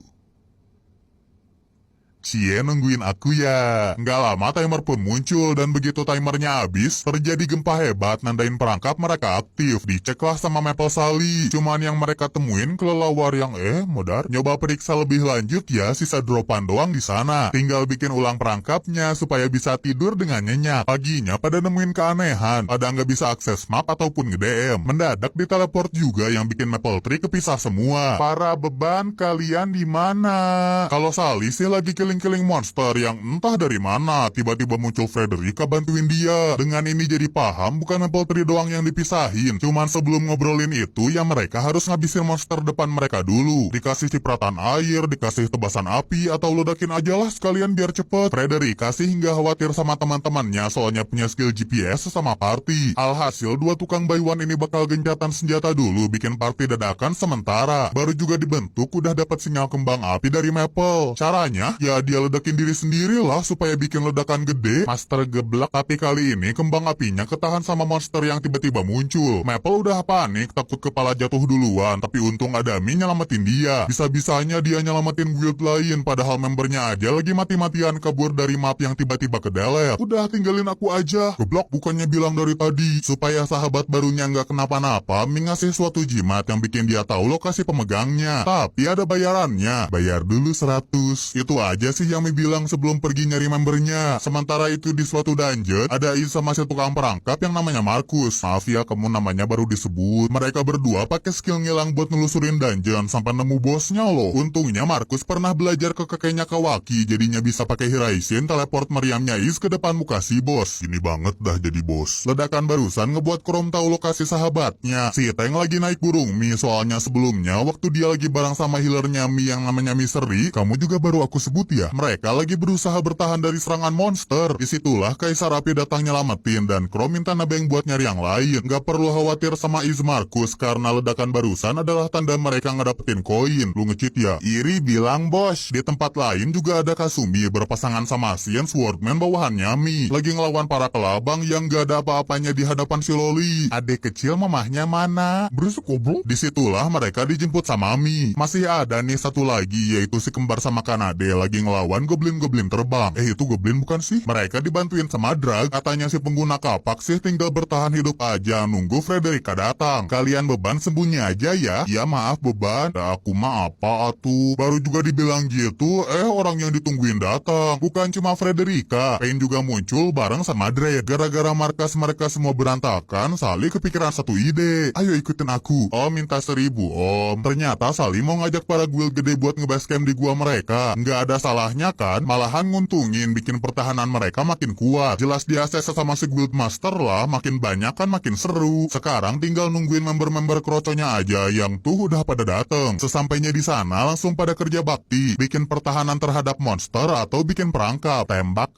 Cie nungguin aku ya. Nggak lama timer pun muncul dan begitu timernya habis, terjadi gempa hebat nandain perangkap mereka aktif. Diceklah sama Maple Sally. Cuman yang mereka temuin kelelawar yang modar. Nyoba periksa lebih lanjut ya, sisa dropan doang di sana. Tinggal bikin ulang perangkapnya supaya bisa tidur dengan nyenyak. Paginya pada nemuin keanehan. Pada nggak bisa akses map ataupun nge-DM. Mendadak diteleport juga yang bikin Maple Tree kepisah semua. Para beban kalian di mana? Kalau Sally sih lagi keliling monster yang entah dari mana tiba-tiba muncul Frederica bantuin dia. Dengan ini jadi paham bukan Maple Tree doang yang dipisahin. Cuman sebelum ngobrolin itu ya mereka harus ngabisin monster depan mereka dulu. Dikasih cipratan air, dikasih tebasan api, atau ledakin aja lah sekalian biar cepet. Frederica sih hingga khawatir sama teman-temannya soalnya punya skill GPS sama party. Alhasil dua tukang bayuan ini bakal gencatan senjata dulu bikin party dadakan sementara. Baru juga dibentuk udah dapat sinyal kembang api dari Maple. Caranya ya dia ledakin diri sendiri lah supaya bikin ledakan gede. Master geblek, tapi kali ini kembang apinya ketahan sama monster yang tiba-tiba muncul. Maple udah panik, takut kepala jatuh duluan, tapi untung ada Mi nyelamatin dia. Bisa-bisanya dia nyelamatin guild lain, padahal membernya aja lagi mati-matian kabur dari map yang tiba-tiba ke-delete. Udah tinggalin aku aja. Geblok bukannya bilang dari tadi supaya sahabat barunya nggak kenapa-napa, Mi ngasih suatu jimat yang bikin dia tahu lokasi pemegangnya. Tapi ada bayarannya. Bayar dulu 100. Itu aja sih yang Mi bilang sebelum pergi nyari membernya. Sementara itu di suatu dungeon ada Is sama si tukang perangkap yang namanya Markus. Maaf ya kamu namanya baru disebut. Mereka berdua pakai skill ngilang buat nelusurin dungeon sampai nemu bosnya loh. Untungnya Markus pernah belajar ke kakeknya Kawaki, jadinya bisa pakai Hiraisin teleport meriamnya Is ke depan muka si bos. Ini banget dah jadi bos. Ledakan barusan ngebuat Chrome tahu lokasi sahabatnya. Si Tank lagi naik burung Mi, soalnya sebelumnya waktu dia lagi bareng sama healernya Mi yang namanya Misery, kamu juga baru aku sebut ya. Mereka lagi berusaha bertahan dari serangan monster. Disitulah Kaisar Api datang nyelamatin dan Chrome minta nebeng buat nyari yang lain. Gak perlu khawatir sama Is Markus karena ledakan barusan adalah tanda mereka ngedapetin koin. Lu nge-cheat ya? Iri bilang bos. Di tempat lain juga ada Kasumi berpasangan sama Sien Swordman bawahannya Mi. Lagi ngelawan para kelabang yang gak ada apa-apanya di hadapan si Loli. Adek kecil mamahnya mana? Berisik goblok. Disitulah mereka dijemput sama Mi. Masih ada nih satu lagi yaitu si kembar sama Kanade lagi ngelawan goblin-goblin terbang. Itu goblin bukan sih? Mereka dibantuin sama Drag. Katanya si pengguna kapak sih tinggal bertahan hidup aja nunggu Frederica datang. Kalian beban sembunyi aja ya. Ya maaf beban. Aku mah apa atuh? Baru juga dibilang gitu, orang yang ditungguin datang. Bukan cuma Frederica, Pain juga muncul bareng sama Drag. Gara-gara markas mereka semua berantakan, Sally kepikiran satu ide. Ayo ikutin aku. Om minta 1000 om. Ternyata Sally mau ngajak para guild gede buat ngebase camp di gua mereka. Nggak ada salahnya kan? Malahan nguntungin bikin pertahanan mereka makin kuat. Jelas dia akses sama si guild master lah, makin banyak kan makin seru. Sekarang tinggal nungguin member-member kroconya aja yang tuh udah pada dateng. Sesampainya di sana langsung pada kerja bakti, bikin pertahanan terhadap monster atau bikin perangkap. Tembak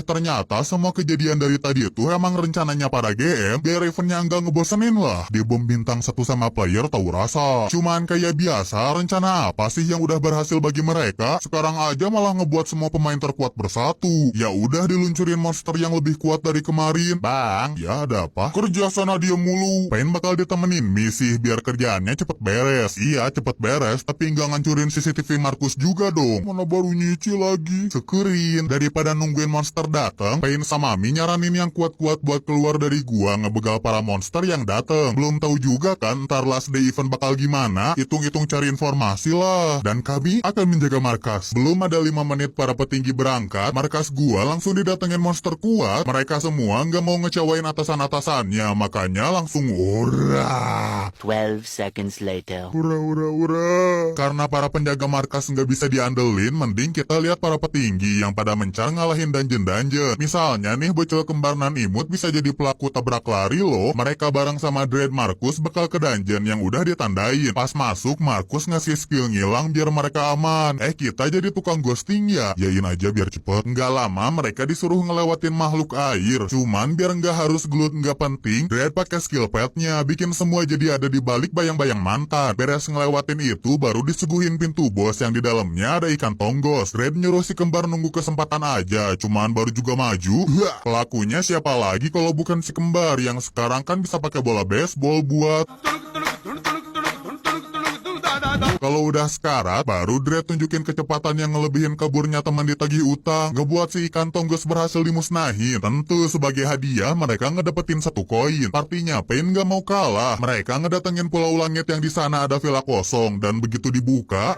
ternyata semua kejadian dari tadi itu emang rencananya para GM biar eventnya nggak ngebosenin lah. Di bom bintang 1 sama player tahu rasa. Cuman kayak biasa, rencana apa sih yang udah berhasil bagi mereka? Sekarang aja malah ngebuat semua pemain terkuat bersatu. Ya udah diluncurin monster yang lebih kuat dari kemarin. Bang, ya ada apa? Kerja sana dia mulu. Pain bakal ditemenin misi biar kerjaannya cepet beres. Iya cepet beres, tapi nggak ngancurin CCTV Markus juga dong. Mana baru nyicil lagi. Syukurin. Daripada nungguin monster datang, Pain sama Mi nyaranin yang kuat-kuat buat keluar dari gua ngebegal para monster yang datang. Belum tahu juga kan ntar last day event bakal gimana. Hitung-hitung cari informasi lah. Dan kami akan menjaga markas. bos. Belum ada 5 menit para petinggi berangkat, markas gua langsung didatengin monster kuat. Mereka semua nggak mau ngecewain atasan-atasannya, makanya langsung ora. 12 seconds later. Ura. Karena para penjaga markas nggak bisa diandelin, mending kita lihat para petinggi yang pada mencar ngalahin dungeon-dungeon. Misalnya nih, bocil kembar nan imut bisa jadi pelaku tabrak lari loh. Mereka bareng sama Dread Markus bakal ke dungeon yang udah ditandain. Pas masuk, Markus ngasih skill ngilang biar mereka aman. Kita jadi tukang ghosting ya? Yain aja biar cepet. Nggak lama mereka disuruh ngelewatin makhluk air. Cuman biar nggak harus gelut nggak penting, Dread pakai skill petnya, bikin semua jadi ada di balik bayang-bayang mantan. Beres ngelewatin itu, baru disuguhin pintu bos yang di dalamnya ada ikan tonggos. Dread nyuruh si kembar nunggu kesempatan aja, cuman baru juga maju. Pelakunya siapa lagi kalau bukan si kembar yang sekarang kan bisa pakai bola baseball buat... Kalau udah sekarat, baru Dread tunjukin kecepatan yang ngelebihin kaburnya teman ditagih utang. Ngebuat si ikan tonggos berhasil dimusnahin. Tentu sebagai hadiah mereka ngedapetin 1 koin. Partinya Pain gak mau kalah. Mereka ngedatengin Pulau Langit yang di sana ada villa kosong. Dan begitu dibuka,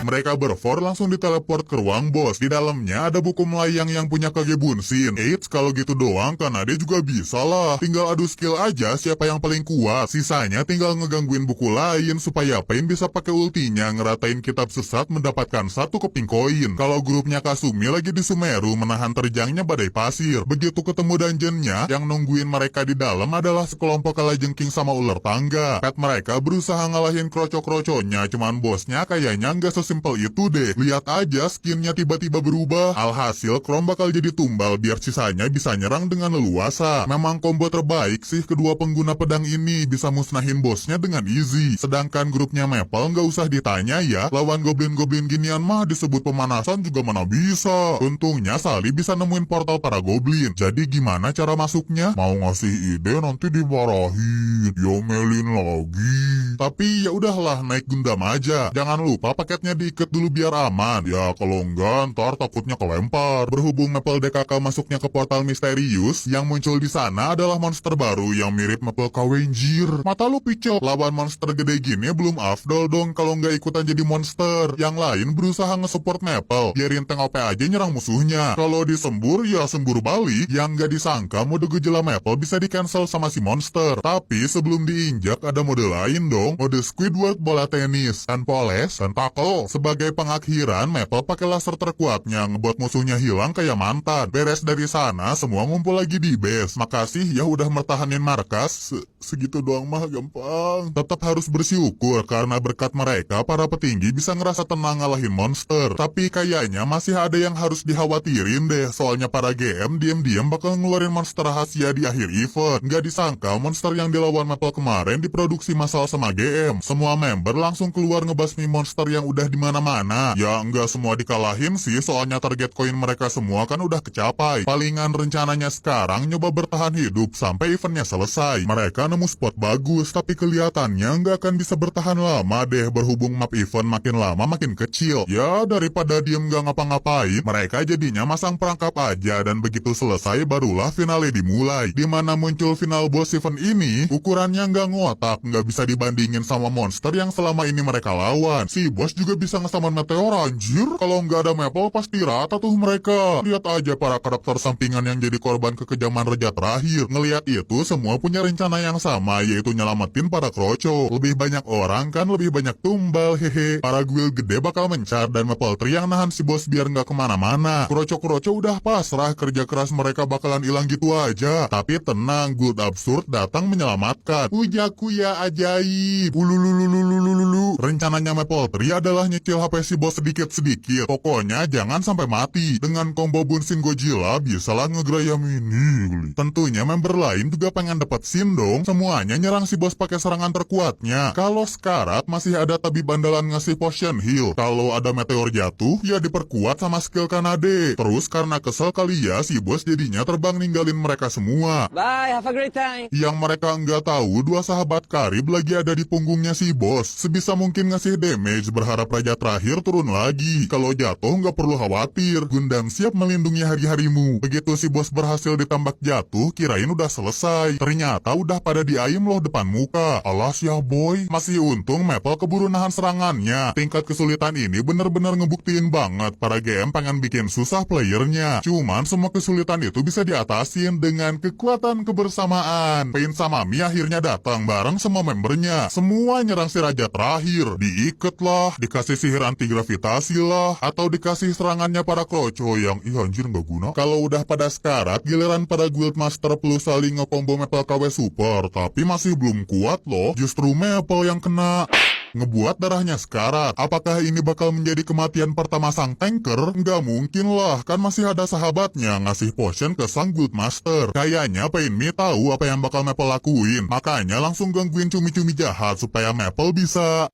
mereka berfor langsung diteleport ke ruang bos. Di dalamnya ada buku melayang yang punya Kage Bunshin. Eits, kalau gitu doang kan dia juga bisa lah. Tinggal adu skill aja siapa yang paling kuat. Sisanya tinggal ngegangguin buku lain supaya Pain bisa pakai ultinya ngeratain kitab sesat mendapatkan 1 keping koin. Kalau grupnya Kasumi lagi di Sumeru menahan terjangnya badai pasir. Begitu ketemu dungeonnya, yang nungguin mereka di dalam adalah sekelompok kalajengking sama ular tangga. Pet mereka berusaha ngalahin kroco-kroconya, cuman bosnya kayaknya nggak simpel itu deh. Lihat aja skinnya tiba-tiba berubah. Alhasil Chrome bakal jadi tumbal biar sisanya bisa nyerang dengan leluasa. Memang combo terbaik sih kedua pengguna pedang ini, bisa musnahin bosnya dengan easy. Sedangkan grupnya Maple nggak usah ditanya ya, lawan goblin-goblin ginian mah disebut pemanasan juga mana bisa. Untungnya Sally bisa nemuin portal para goblin. Jadi gimana cara masuknya? Mau ngasih ide nanti dimarahin, diomelin lagi. Tapi ya udahlah, naik Gundam aja. Jangan lupa paketnya diikat dulu biar aman. Ya kalau enggak ntar takutnya kelempar. Berhubung Maple DKK masuknya ke portal misterius, yang muncul di sana adalah monster baru yang mirip Maple Kawenjir. Mata lu picel, lawan monster gede gini belum afdol dong kalau nggak ikutan jadi monster. Yang lain berusaha nge-support Maple, biarin tank OP aja nyerang musuhnya. Kalau disembur ya sembur balik. Yang nggak disangka mode gejala Maple bisa di-cancel sama si monster. Tapi sebelum diinjak ada mode lain dong, mode Squidward bola tenis. Poles, tentakel. Sebagai pengakhiran, Maple pakai laser terkuatnya ngebuat musuhnya hilang kayak mantan. Beres dari sana, semua ngumpul lagi di base. Makasih ya udah mertahanin markas. Segitu doang mah gampang. Tetap harus bersyukur karena berkat mereka para petinggi bisa ngerasa tenang ngalahin monster. Tapi kayaknya masih ada yang harus dikhawatirin deh. Soalnya para GM diam-diam bakal ngeluarin monster rahasia di akhir event. Nggak disangka monster yang dilawan Maple kemarin diproduksi massal sama GM. Semua member langsung keluar ngebasmi monster yang udah di mana-mana. Ya nggak semua dikalahin sih, soalnya target koin mereka semua kan udah kecapai. Palingan rencananya sekarang nyoba bertahan hidup sampai eventnya selesai. Mereka nemu spot bagus, tapi kelihatannya nggak akan bisa bertahan lama deh berhubung map event makin lama makin kecil. Ya daripada diem nggak ngapa-ngapain, mereka jadinya masang perangkap aja dan begitu selesai barulah finale dimulai. Dimana muncul final boss event ini, ukurannya nggak ngotak, nggak bisa dibandingin sama monster yang selama ini mereka lawan. Si bos juga bisa ngesaman meteor anjir. Kalau nggak ada Maple pasti rata tuh mereka. Lihat aja para karakter sampingan yang jadi korban kekejaman Raja terakhir. Ngelihat itu semua punya rencana yang sama, yaitu nyelamatin para kroco. Lebih banyak orang kan lebih banyak tumbal, hehe. Para guild gede bakal mencar dan Maple Tree yang nahan si bos biar nggak kemana-mana. Kroco-kroco udah pasrah, kerja keras mereka bakalan hilang gitu aja. Tapi tenang, guild absurd datang menyelamatkan. Ujakuya ajaib. Ulululululululu. Rencananya Maple Tree adalah nyicil HP si bos sedikit-sedikit. Pokoknya jangan sampai mati. Dengan combo Bunshin Godzilla bisalah ngegrayam ini. Tentunya member lain juga pengen dapat scene dong. Semuanya nyerang si bos pakai serangan terkuatnya. Kalau sekarat masih ada tabib bandalan ngasih potion heal. Kalau ada meteor jatuh ya diperkuat sama skill Kanade. Terus karena kesel kali ya si bos jadinya terbang ninggalin mereka semua. Bye, have a great time. Yang mereka nggak tahu dua sahabat karib lagi ada di punggungnya si bos. Sebisa mungkin ngasih damage berharap raja terakhir turun lagi. Kalau jatuh nggak perlu khawatir, Gundam siap melindungi hari-harimu. Begitu si bos berhasil ditembak jatuh, kirain udah selesai. Ternyata udah pada diayem loh depan muka. Alas ya boy, masih untung Maple keburu nahan serangannya. Tingkat kesulitan ini bener-bener ngebuktiin banget para GM pengen bikin susah playernya. Cuman semua kesulitan itu bisa diatasin dengan kekuatan kebersamaan. Pain sama Mi akhirnya datang bareng sama membernya. Semua nyerang si raja terakhir. Diikat lah, dikasih sihir anti gravitasi lah, atau dikasih serangannya para kroco yang anjir nggak guna. Kalau udah pada sekarat, giliran pada Guildmaster plus saling nge-combo Maple KW Super. Tapi masih belum kuat loh, justru Maple yang kena. Ngebuat darahnya sekarat. Apakah ini bakal menjadi kematian pertama sang tanker? Nggak mungkin lah, kan masih ada sahabatnya ngasih potion ke sang Guildmaster. Kayaknya Pain Mi tahu apa yang bakal Maple lakuin. Makanya langsung gangguin cumi-cumi jahat supaya Maple bisa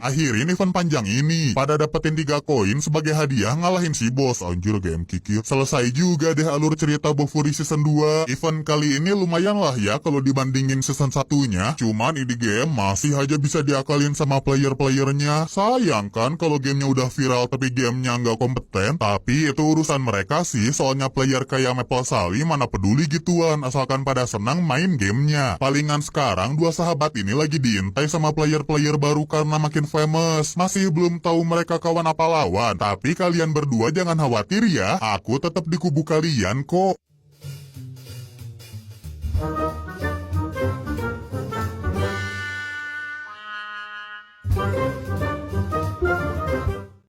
akhirin event panjang ini. Pada dapetin 3 koin sebagai hadiah ngalahin si bos. Anjir game kikir. Selesai juga deh alur cerita Bofuri season 2. Event kali ini lumayan lah ya kalau dibandingin season 1-nya. Cuman ini game masih aja bisa diakalin sama player-playernya. Sayang kan kalau gamenya udah viral tapi gamenya nggak kompeten. Tapi itu urusan mereka sih. Soalnya player kayak Maple Sally mana peduli gituan. Asalkan pada senang main gamenya. Palingan sekarang dua sahabat ini lagi diintai sama player-player baru karena makin famous. Masih belum tahu mereka kawan apa lawan. Tapi kalian berdua jangan khawatir ya. Aku tetap di kubu kalian kok.